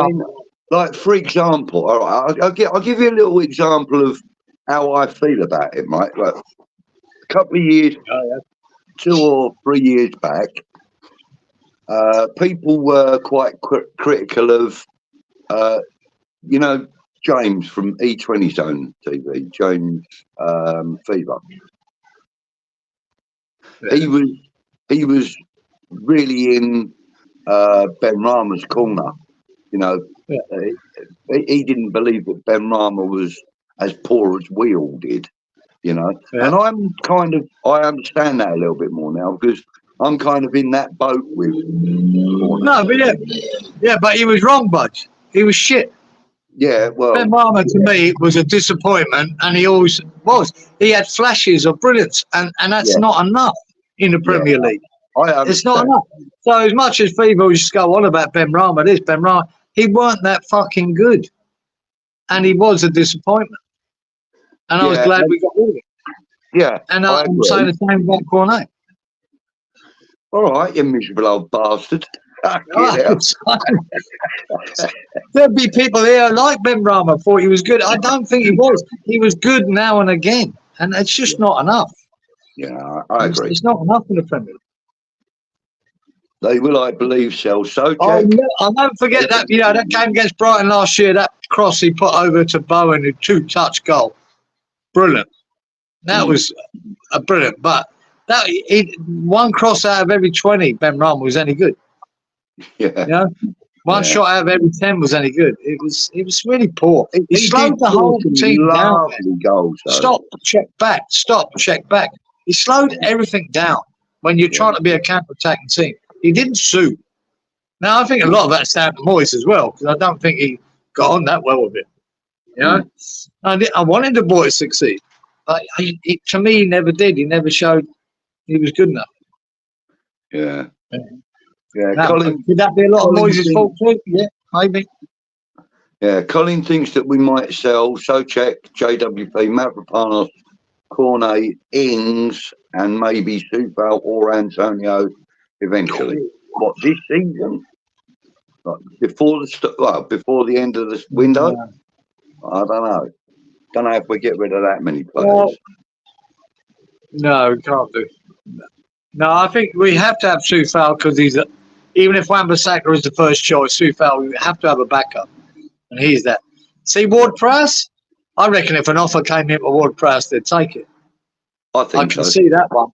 mean, like, for example, all right, I'll give you a little example of how I feel about it, mate. Like, a couple of years, 2 or 3 years back, people were quite critical of, James from E20 Zone TV, James Fever.
Yeah.
He was really in Ben Rama's corner. He didn't believe that Ben Rama was as poor as we all did. And I understand that a little bit more now because I'm kind of in that boat with.
No, but but he was wrong, Budge. He was shit.
Yeah, well,
Ben Rama to me was a disappointment, and he always was. He had flashes of brilliance, and that's not enough in the Premier League. It's not enough. So as much as people just go on about Ben Rama, he weren't that fucking good, and he was a disappointment. And I was glad we got rid of it.
Yeah,
and I'm saying the same about Cornet.
All right, you miserable old bastard.
There'd be people here like Ben Rama thought he was good. I don't think he was. He was good now and again, and it's just not enough.
Yeah, I agree.
It's not enough in the Premier League.
They will, I believe, sell so.
I don't forget that. That game against Brighton last year. That cross he put over to Bowen, a 2-touch goal, brilliant. That was a brilliant. But one cross out of every 20, Ben Rama was any good.
Yeah.
One shot out of every 10 was any good. It was really poor. He slowed the whole team down.
Goals,
stop, check back. He slowed everything down when you're trying to be a counter-attacking team. He didn't suit. Now, I think a lot of that's down to Moyes as well, because I don't think he got on that well with it. I wanted the boy to succeed. But to me, he never did. He never showed he was good enough.
Yeah.
Now, Colin, could that be a lot of Moyes' fault too? Yeah, maybe.
Yeah, Colin thinks that we might sell Socek, JWP, Mavropanos, Cornet, Ings, and maybe Soufal or Antonio eventually. What, this season? Like before the end of the window?
Yeah.
I don't know. Don't know if we get rid of that many players.
Well, no, we can't do. No, I think we have to have Soufal because even if Wan-Bissaka is the first choice, Soufal, we have to have a backup, and he's that. See, Ward-Prowse? I reckon if an offer came in for Ward-Prowse, they'd take it.
I can
see that one,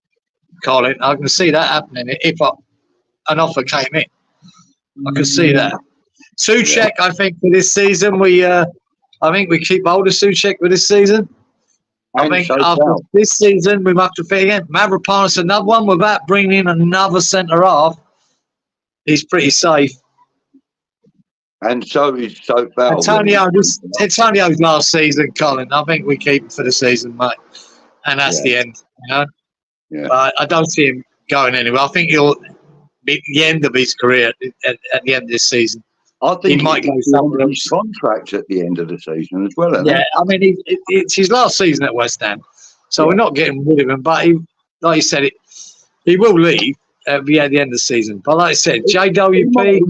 Colin. I can see that happening if an offer came in. I can see that. Souček, I think for this season, I think we keep hold of Souček for this season. I think after this season, we have to fit again. Mavropanos, another one without bringing in another centre half. He's pretty safe.
And so is Soufal.
Antonio's last season, Colin. I think we keep him for the season, mate. And that's the end. Yeah. But I don't see him going anywhere. I think he'll be the end of his career at the end of this season.
I think
he might go somewhere else.
Contract at the end of the season as well.
Yeah, I mean, it's his last season at West Ham, so we're not getting rid of him. But like you said, he will leave at the end of the season. But like I said, JWP.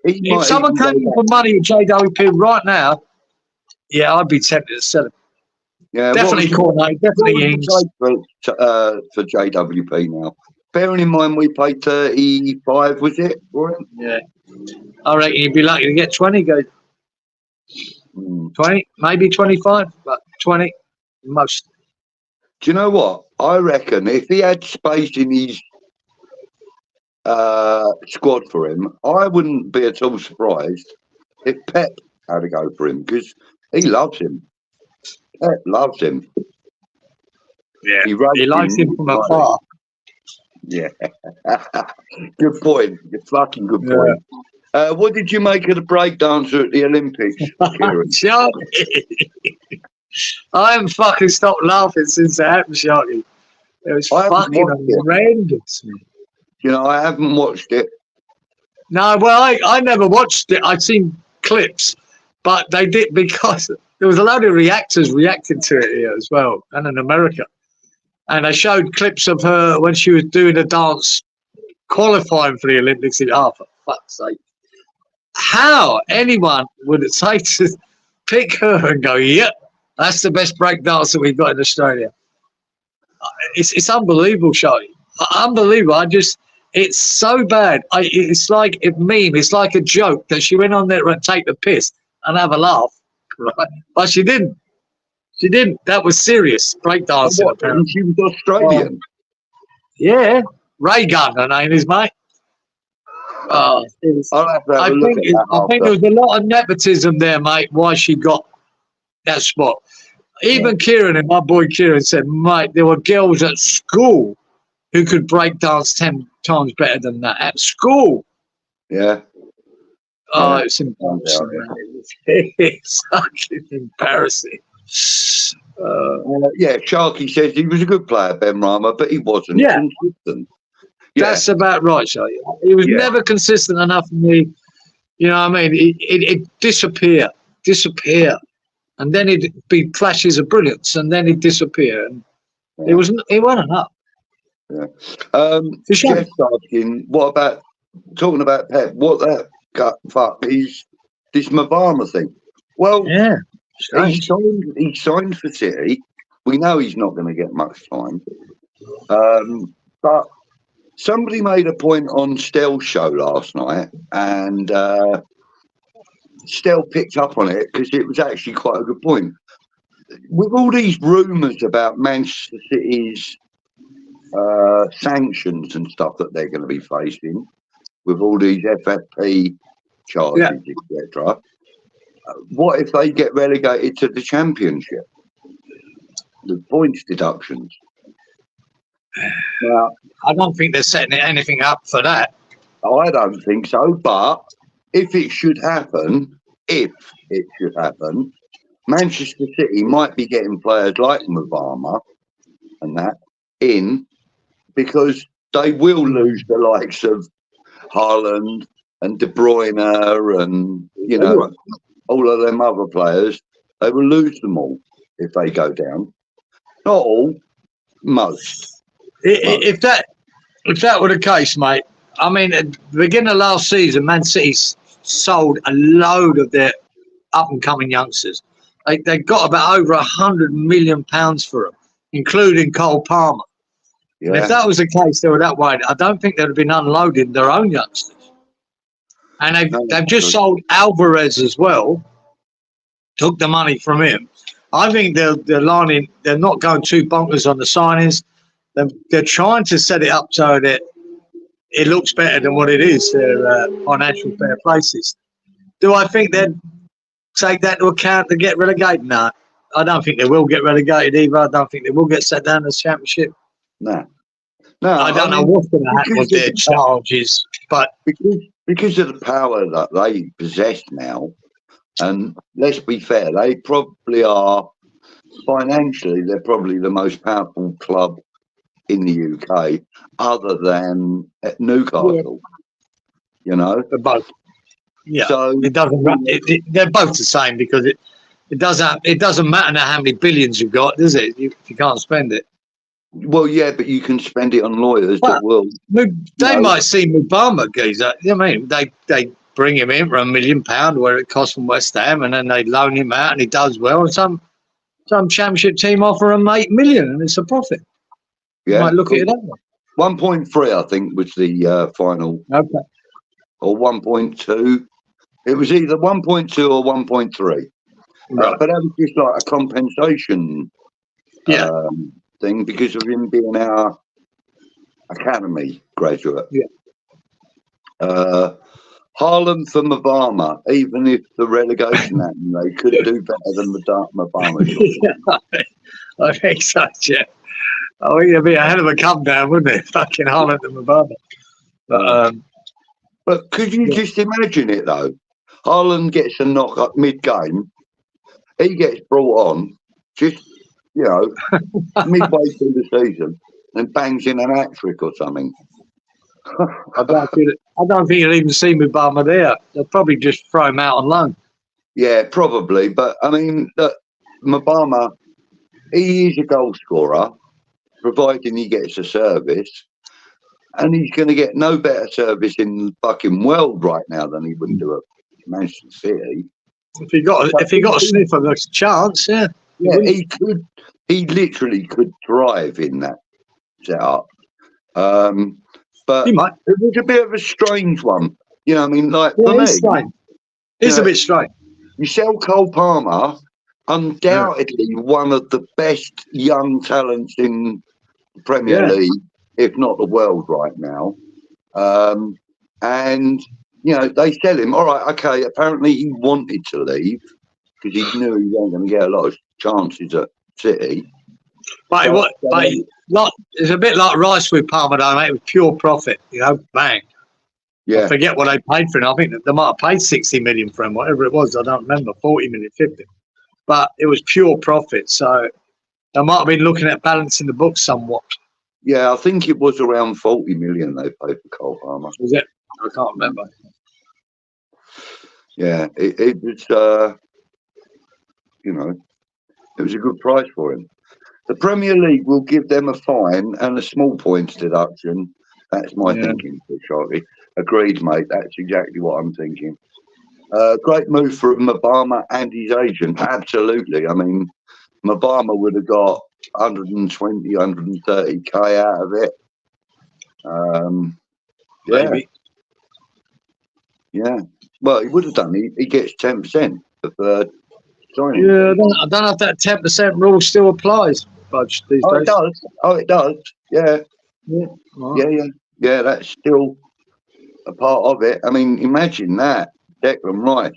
If someone came in for money with JWP right now, I'd be tempted to sell him.
Yeah,
definitely Cornet, definitely Ings.
For JWP now. Bearing in mind we paid 35, was it? For him?
Yeah. I reckon you'd be lucky to get 20, guys. 20, maybe 25, but 20 most.
Do you know what? I reckon if he had space in his squad for him, I wouldn't be at all surprised if Pep had to go for him because he loves him. Pep loves him.
Yeah, he likes him from afar.
Yeah. Good point. Fucking good point. What did you make of the breakdancer at the Olympics, Cieran?
I haven't fucking stopped laughing since it happened, Sharky. It was fucking horrendous.
I haven't watched it.
No, well, I never watched it. I'd seen clips, But they did, because there was a load of reactors reacting to it here as well, and in America. And they showed clips of her when she was doing a dance qualifying for the Olympics. For fuck's sake. How anyone would say to pick her and go, yep, that's the best break dancer we've got in Australia. It's unbelievable, Charlie. Unbelievable. It's so bad. It's like a meme. It's like a joke that she went on there and take the piss and have a laugh. Right? But she didn't. She didn't. That was serious breakdancing, apparently.
She was Australian.
Yeah. Ray Gunn, her name is, mate.
I'll have to have a look at that
I think there was a lot of nepotism there, mate, why she got that spot. Even Cieran and my boy Cieran said, mate, there were girls at school who could break dance 10 times better than that. At school.
Yeah.
Oh, it's embarrassing. It's fucking embarrassing.
Yeah, Sharky says he was a good player, Ben Rama, but he wasn't consistent. Yeah.
That's about right, Charlie. He was never consistent enough for me. You know what I mean? It disappear, and then it'd be flashes of brilliance, and then it'd disappear. And it wasn't enough.
Yeah. Jeff's asking, what about talking about Pep? What the fuck is this Mavama thing? Well, he signed for City. We know he's not going to get much time, but. Somebody made a point on Stell's show last night, and Stell picked up on it because it was actually quite a good point. With all these rumours about Manchester City's sanctions and stuff that they're going to be facing, with all these FFP charges, etc., what if they get relegated to the Championship with points deductions? Now,
I don't think they're setting anything up for that.
I don't think so, but if it should happen, Manchester City might be getting players like Mavama and that in, because they will lose the likes of Haaland and De Bruyne and, you know, all of them other players. They will lose them all if they go down. Not all, most.
If that were the case, mate, I mean, at the beginning of last season, Man City sold a load of their up-and-coming youngsters. They got about over £100 million for them, including Cole Palmer. Yeah. And if that was the case, they were that way. I don't think they'd have been unloading their own youngsters. And they've just sold Alvarez as well, took the money from him. I think they're not going too bonkers on the signings. They're trying to set it up so that it looks better than what it is. Their financial fair places. Do I think they'd take that into account to get relegated? No, I don't think they will get relegated either. I don't think they will get set down as Championship.
No.
I don't know what's going to happen with their charges, but
because of the power that they possess now, and let's be fair, they probably are financially. They're probably the most powerful club in the UK, other than at Newcastle. You know,
they're both. Yeah,
so
it doesn't. They're both the same because it doesn't matter now how many billions you've got, does it? If you can't spend it.
Well, yeah, but you can spend it on lawyers that will.
They might see Mubama geezer. You know what I mean, they bring him in for £1 million, where it costs from West Ham, and then they loan him out, and he does well, and some Championship team offer him £8 million, and it's a profit. Yeah, you might look at it that way.
1.3, I think, was the final.
Okay.
Or 1.2. It was either 1.2 or 1.3. Right. But that was just like a compensation thing because of him being our academy graduate.
Yeah.
Haaland for Mavama, even if the relegation happened, they could do better than Mavama.
I think so, yeah. I think it'd be a hell of a come down, wouldn't it? Fucking Haaland and Mavama.
But could you just imagine it though? Haaland gets a knock up mid-game. He gets brought on just, you know, midway through the season and bangs in an hat-trick or something.
I don't think you'll even see Mubama there. They'll probably just throw him out on loan.
Yeah, probably. But I mean, look, Mabama, he is a goal scorer, providing he gets a service. And he's going to get no better service in the fucking world right now than he would do at Manchester City.
If he got a sniff of a chance, yeah.
Yeah, he could. He literally could thrive in that setup. But
He might.
it was a bit of a strange one. You know, I mean, like
Yeah,
for me,
it's strange. It's a bit strange.
Michelle Cole Palmer, undoubtedly one of the best young talents in the Premier League, if not the world right now. And, you know, they sell him. All right, okay, apparently he wanted to leave because he knew he wasn't going to get a lot of chances at City.
But it's a bit like Rice with Palmer, though, mate. It was pure profit, you know, bang.
Yeah.
I forget what they paid for him. I think they might have paid 60 million for him, whatever it was. I don't remember, 40 million, 50. But it was pure profit. So they might have been looking at balancing the books somewhat.
Yeah, I think it was around 40 million they paid for Cole Palmer.
Was it? I can't remember.
Yeah, it was, you know, it was a good price for him. The Premier League will give them a fine and a small points deduction. That's my thinking, Sharky. Agreed, mate. That's exactly what I'm thinking. Great move for Mabama and his agent. Absolutely. I mean, Mabama would have got 120, 130k out of it.
Maybe.
Yeah. Well, he would have done. He gets 10% of signing.
Yeah, I don't know if that 10% rule still applies, Budge, these days.
It does. Oh, it does. Yeah.
Yeah.
Yeah, that's still a part of it. I mean, imagine that. Declan Rice.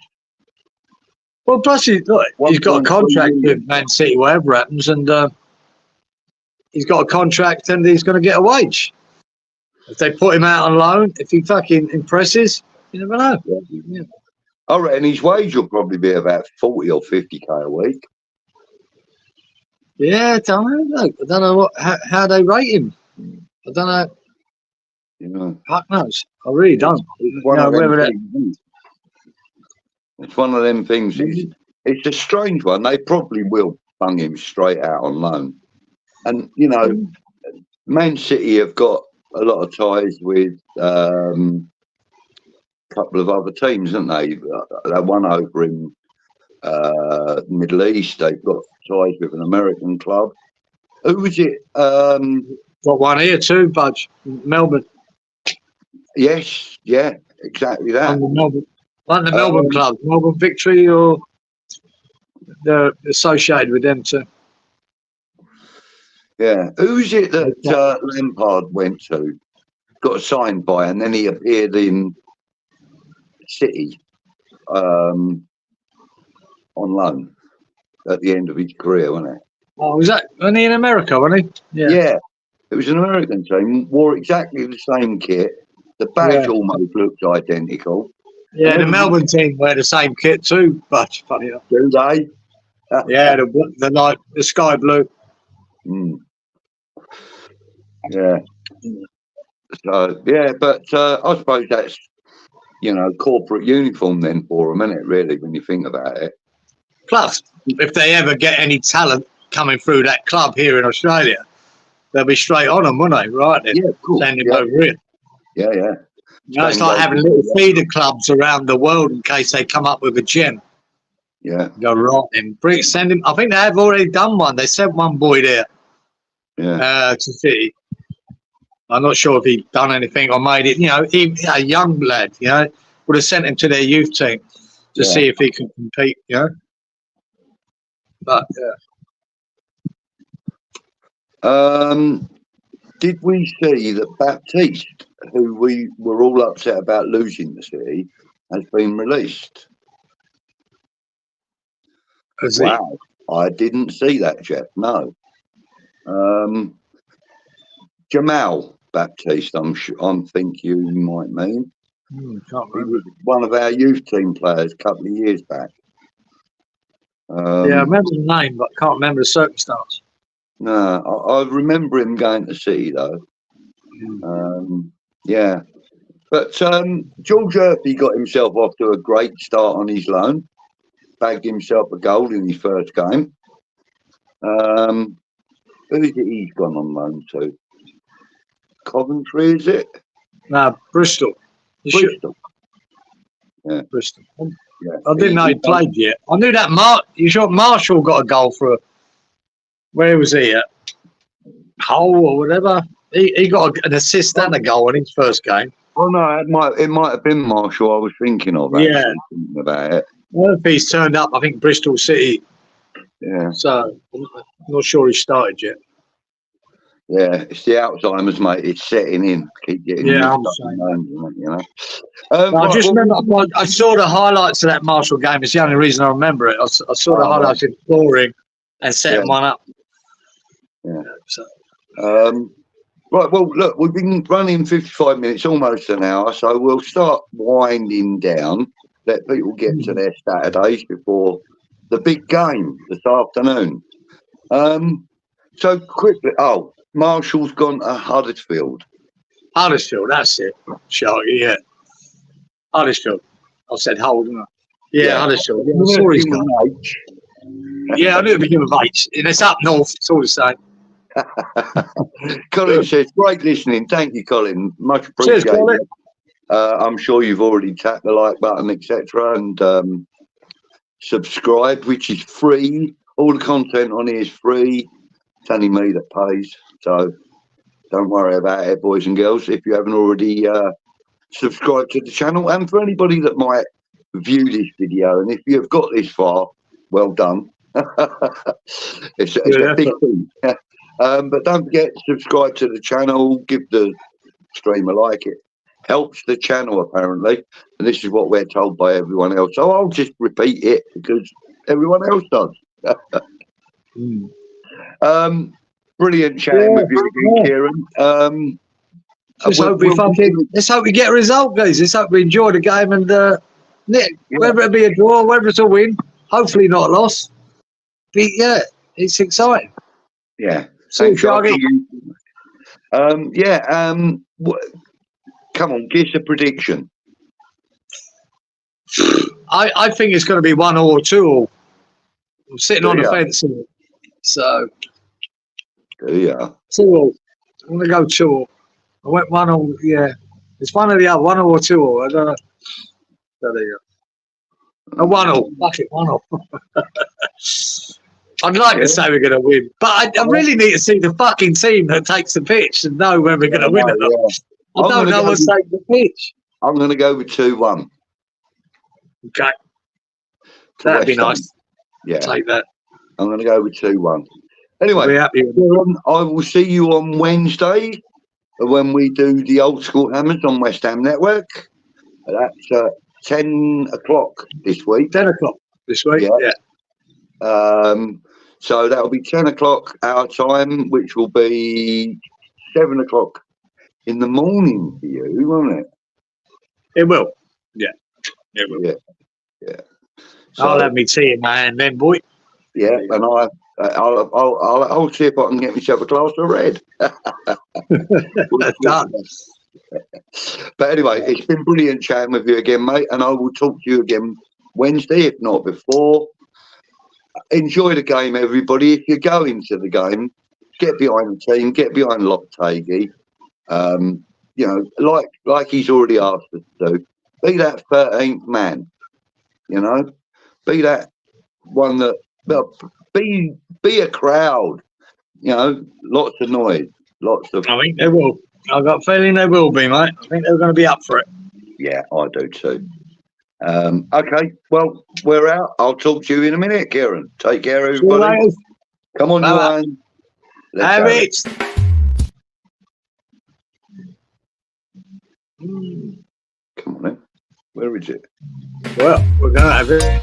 Well, plus he's got a contract with Man City, whatever happens, and he's got a contract and he's going to get a wage. If they put him out on loan, if he fucking impresses, you never know. Yeah.
I reckon his wage will probably be about 40 or 50k a week.
Yeah, I don't know how they rate him. I don't know.
You know,
Fuck knows. I really don't.
It's one of them things. It's a strange one. They probably will bung him straight out on loan. And, you know, Man City have got a lot of ties with a couple of other teams, haven't they? They won over in the Middle East. They've got ties with an American club. Who was it?
Got one here too, Budge. Melbourne.
Yes, yeah, exactly that.
Like the Melbourne club, Melbourne Victory, or they're associated with them too.
Yeah, who's it that Lampard went to, got signed by, and then he appeared in City on loan at the end of his career, wasn't it?
Oh, wasn't he in America, wasn't he?
Yeah, it was an American team, wore exactly the same kit. The badge almost looked identical.
Yeah, the Melbourne team wear the same kit too, but funny enough.
Do they?
Yeah, the sky blue.
Mm. Yeah. So yeah, but I suppose that's, you know, corporate uniform then for them, isn't it? Really, when you think about it.
Plus, if they ever get any talent coming through that club here in Australia, they'll be straight on them, won't they? Right then.
Yeah, of course.
Send him over here.
Yeah, yeah.
You know, it's like having little feeder clubs around the world in case they come up with a gem.
Yeah.
Go right then. Send him. I think they have already done one. They sent one boy there.
Yeah.
To City. I'm not sure if he'd done anything or made it. You know, a young lad. You know, would have sent him to their youth team to see if he could compete. You know. But
did we see that Baptiste, who we were all upset about losing the City, has been released? Wow, I didn't see that, Jeff. No. Jamal Baptiste, I think you might mean.
Can't remember.
He was one of our youth team players a couple of years back.
Yeah, I remember the name, but I can't remember the circumstance.
No, I remember him going to City though. Yeah, but George Earthy got himself off to a great start on his loan. bagged himself a goal in his first game. Who is it he's gone on loan to? Coventry, is it?
No, Bristol.
Bristol. Yeah.
Bristol.
Yeah.
I didn't know he played yet. I knew that you sure Marshall got a goal for where was he at? Hull or whatever. He got an assist and a goal in his first game.
Oh no, it might have been Marshall I was thinking of.
Yeah.
Thinking about it.
Well, if he's turned up, I think Bristol City.
Yeah.
So I'm not sure he started yet.
Yeah, it's the Alzheimer's, mate. It's setting in. Keep getting
I'm
saying. You know.
I just remember I saw the highlights of that Marshall game. It's the only reason I remember it. I saw the highlights in scoring and setting one up.
Yeah.
So.
Right, well, look, we've been running 55 minutes, almost an hour, so we'll start winding down, let people get to their Saturdays before the big game this afternoon. So quickly, Marshall's gone to Huddersfield.
Huddersfield, that's it. Sure, yeah. Huddersfield. I said Hull, didn't I? Yeah, Huddersfield. Yeah, I saw he's gone. Yeah, I knew it began with H. And it's up north, it's all the same.
Colin says, great listening. Thank you, Colin. Much appreciated.
Cheers, Colin.
I'm sure you've already tapped the like button, etc., and subscribed, which is free. All the content on here is free. It's only me that pays, so don't worry about it, boys and girls, if you haven't already subscribed to the channel. And for anybody that might view this video, and if you've got this far, well done. It's a big thing. But don't forget to subscribe to the channel, give the stream a like. It helps the channel, apparently, and this is what we're told by everyone else. So I'll just repeat it because everyone else does. Brilliant chatting with you again, Cieran.
Let's hope we get a result, guys. Let's hope we enjoy the game and whether it be a draw, whether it's a win, hopefully not a loss. But yeah, it's exciting.
Yeah.
So, Shaggy.
Come on, give us a prediction.
I think it's going to be 1-1 or 2-2. I'm sitting on the fence here. So,
2-2.
2-2. I'm going to go 2-2. I went 1-0. Yeah, it's one or the other, 1-0 or 2-2. I don't know. So there you go. A 1-0. Fuck it, 1-0. I'd like to say we're going to win, but I really need to see the fucking team that takes the pitch and know when we're going to win or not. I don't know what's taking the pitch.
I'm going to go with 2-1.
Okay. That'd be nice.
Yeah.
Take that.
I'm going to go with 2-1. Anyway, I will see you on Wednesday when we do the Old School Hammers on West Ham Network. That's 10 o'clock this week.
10 o'clock this week, yeah.
So that'll be 10 o'clock our time, which will be 7 o'clock in the morning for you, won't it?
It will. Yeah. It will.
Yeah. So,
I'll have me tea in my hand then, boy.
Yeah, and I'll see if I can get myself a glass of red.
Done.
But anyway, it's been brilliant chatting with you again, mate, and I will talk to you again Wednesday, if not before. Enjoy the game, everybody. If you're going to the game, get behind the team, get behind Lopetegui. Like he's already asked us to do. Be that 13th man, be that one that, be a crowd, lots of noise, lots of.
I think they will. I've got a feeling they will be, mate. I think they're going to be up for it.
Yeah, I do too. Okay, well, we're out. I'll talk to you in a minute, Cieran. Take care, everybody. Come on, Joanne.
Have it.
Come on, then. Where is it?
Well, we're going to have it.